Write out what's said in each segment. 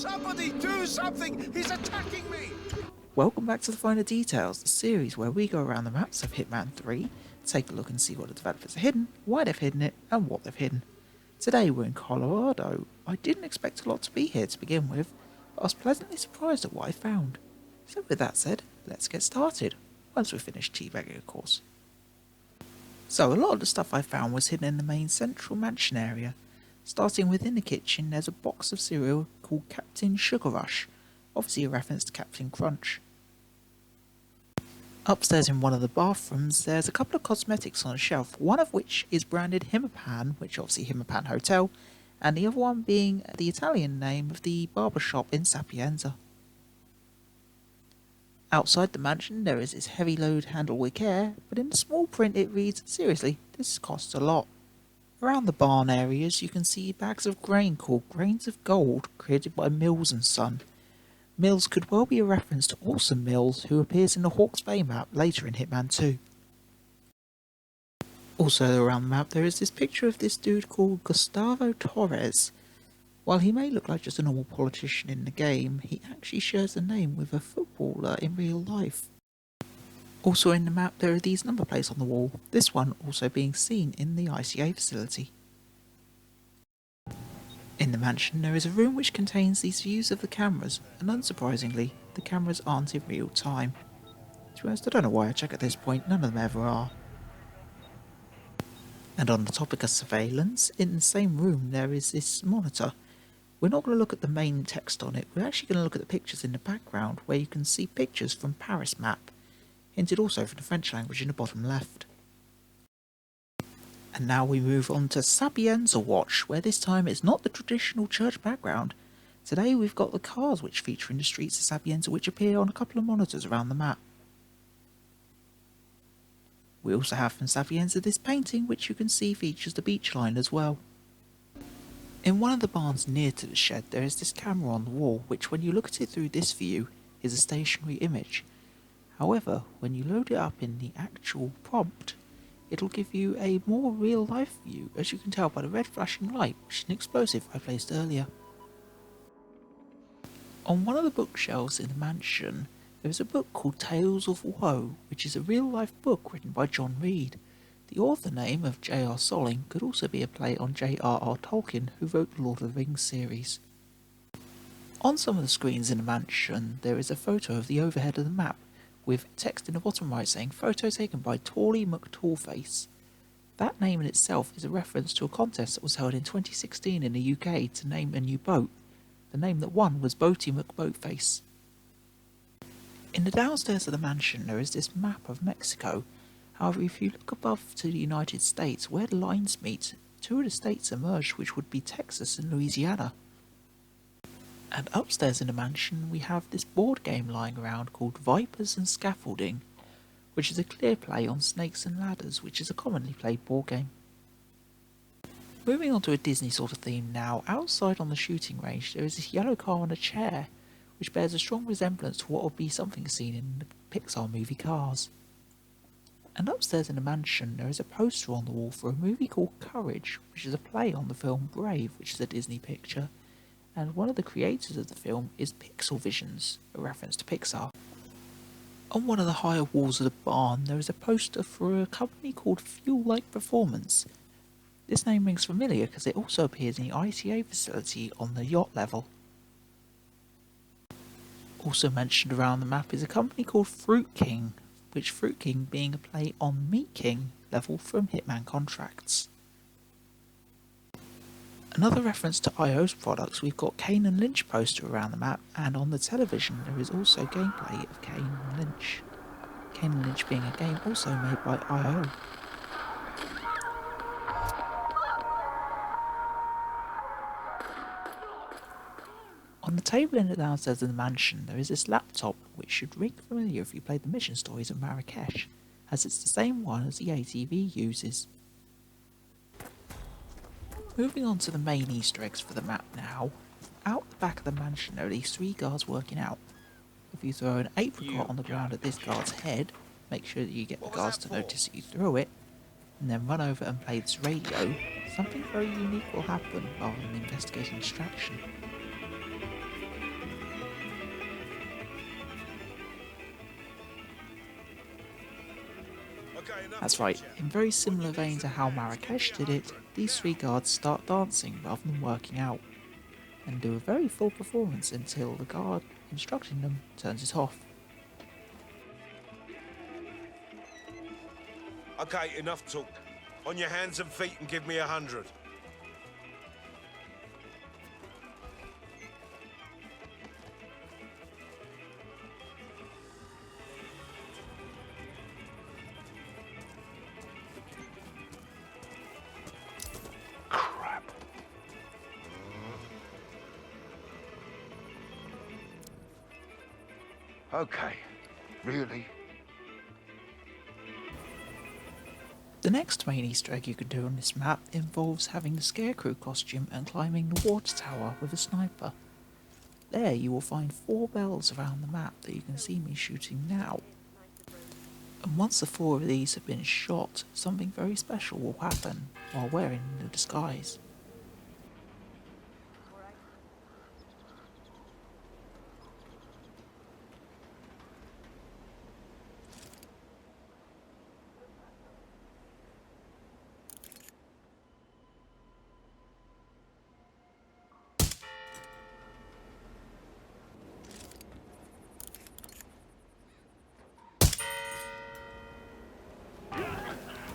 Somebody do something! He's attacking me! Welcome back to The Finer Details, the series where we go around the maps of Hitman 3, take a look and see what the developers have hidden, why they've hidden it, and what they've hidden. Today we're in Colorado. I didn't expect a lot to be here to begin with, but I was pleasantly surprised at what I found. So with that said, let's get started, once we've finished teabagging of course. So a lot of the stuff I found was hidden in the main central mansion area. Starting within the kitchen, there's a box of cereal called Captain Sugar Rush, obviously a reference to Captain Crunch. Upstairs in one of the bathrooms, there's a couple of cosmetics on a shelf, one of which is branded Hitman, which obviously Hitman Hotel, and the other one being the Italian name of the barber shop in Sapienza. Outside the mansion there is this heavy load handle with care, but in the small print it reads, seriously, this costs a lot. Around the barn areas you can see bags of grain called Grains of Gold, created by Mills & Son. Mills could well be a reference to Orson Mills, who appears in the Hawke's Bay map later in Hitman 2. Also around the map there is this picture of this dude called Gustavo Torres. While he may look like just a normal politician in the game, he actually shares a name with a footballer in real life. Also in the map there are these number plates on the wall, this one also being seen in the ICA facility. In the mansion there is a room which contains these views of the cameras, and unsurprisingly, the cameras aren't in real time. To be honest, I don't know why I check at this point, none of them ever are. And on the topic of surveillance, in the same room there is this monitor. We're not going to look at the main text on it, we're actually going to look at the pictures in the background where you can see pictures from Paris map, hinted also from the French language in the bottom left. And now we move on to Sapienza Watch, where this time it's not the traditional church background. Today we've got the cars which feature in the streets of Sapienza which appear on a couple of monitors around the map. We also have from Sapienza this painting which you can see features the beach line as well. In one of the barns near to the shed there is this camera on the wall which when you look at it through this view is a stationary image. However, when you load it up in the actual prompt, it'll give you a more real life view, as you can tell by the red flashing light, which is an explosive I placed earlier. On one of the bookshelves in the mansion, there is a book called Tales of Woe, which is a real life book written by John Reed. The author name of J.R. Solling could also be a play on J.R.R. Tolkien, who wrote the Lord of the Rings series. On some of the screens in the mansion, there is a photo of the overhead of the map, with text in the bottom right saying photo taken by Tawley McTallface. That name in itself is a reference to a contest that was held in 2016 in the UK to name a new boat. The name that won was Boaty McBoatface. In the downstairs of the mansion there is this map of Mexico. However, if you look above to the United States, where the lines meet, two of the states emerge which would be Texas and Louisiana. And upstairs in the mansion we have this board game lying around called Vipers and Scaffolding, which is a clear play on Snakes and Ladders, which is a commonly played board game. Moving on to a Disney sort of theme now, outside on the shooting range there is this yellow car on a chair, which bears a strong resemblance to what would be something seen in the Pixar movie Cars. And upstairs in the mansion there is a poster on the wall for a movie called Courage, which is a play on the film Brave, which is a Disney picture. And one of the creators of the film is Pixel Visions, a reference to Pixar. On one of the higher walls of the barn there is a poster for a company called Fuel Like Performance. This name rings familiar because it also appears in the ICA facility on the yacht level. Also mentioned around the map is a company called Fruit King, which Fruit King being a play on Meat King level from Hitman contracts. Another reference to IO's products, we've got Kane and Lynch poster around the map, and on the television there is also gameplay of Kane and Lynch. Kane and Lynch being a game also made by IO. On the table in the downstairs of the mansion there is this laptop which should ring familiar if you played the mission stories of Marrakesh, as it's the same one as the ATV uses. Moving on to the main Easter eggs for the map now, out the back of the mansion there are these three guards working out. If you throw an apricot on the ground at this guard's head, make sure that you get the guards to notice that you threw it, and then run over and play this radio, something very unique will happen rather than investigating distraction. That's right, in very similar vein to how Marrakesh did it, these three guards start dancing rather than working out, and do a very full performance until the guard instructing them turns it off. Okay, enough talk. On your hands and feet and give me 100. Crap. Okay, really? The next main Easter egg you can do on this map involves having the Scarecrow costume and climbing the water tower with a sniper. There you will find 4 bells around the map that you can see me shooting now. And once the 4 of these have been shot, something very special will happen while wearing the disguise.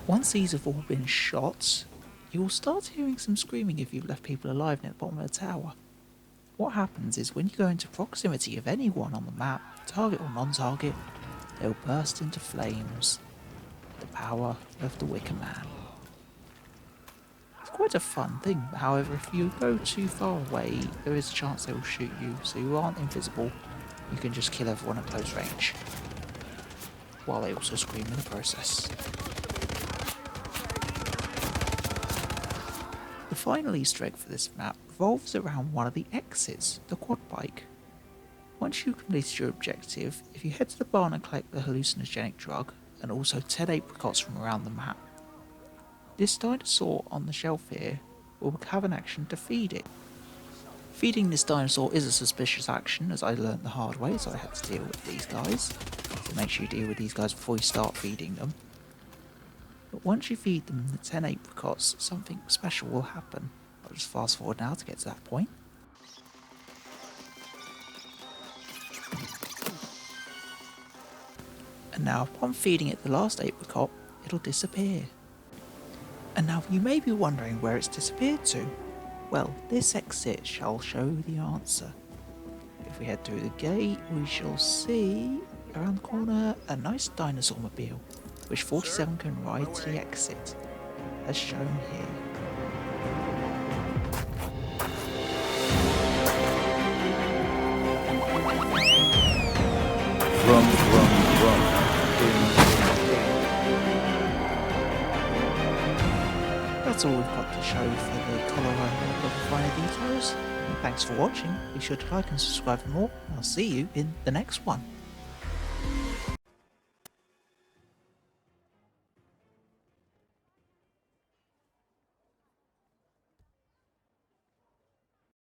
Once these have all been shot, you will start hearing some screaming if you've left people alive near the bottom of the tower. What happens is when you go into proximity of anyone on the map, target or non-target, they'll burst into flames. The power of the Wicker Man. It's quite a fun thing, however if you go too far away, there is a chance they will shoot you, so you aren't invisible, you can just kill everyone at close range. While they also scream in the process. The final Easter egg for this map revolves around one of the exits, the quad bike. Once you've completed your objective, if you head to the barn and collect the hallucinogenic drug, and also 10 apricots from around the map, this dinosaur on the shelf here will have an action to feed it. Feeding this dinosaur is a suspicious action, as I learnt the hard way, so I had to deal with these guys. So make sure you deal with these guys before you start feeding them. But once you feed them the 10 apricots, something special will happen. I'll just fast forward now to get to that point. And now upon feeding it the last apricot, it'll disappear. And now you may be wondering where it's disappeared to. Well, this exit shall show the answer. If we head through the gate, we shall see, around the corner, a nice dinosaur mobile, which 47 can ride to the exit, as shown here. Vroom, vroom, vroom. That's all we've got to show for the Colorado of finer details. Thanks for watching, be sure to like and subscribe for more, and I'll see you in the next one.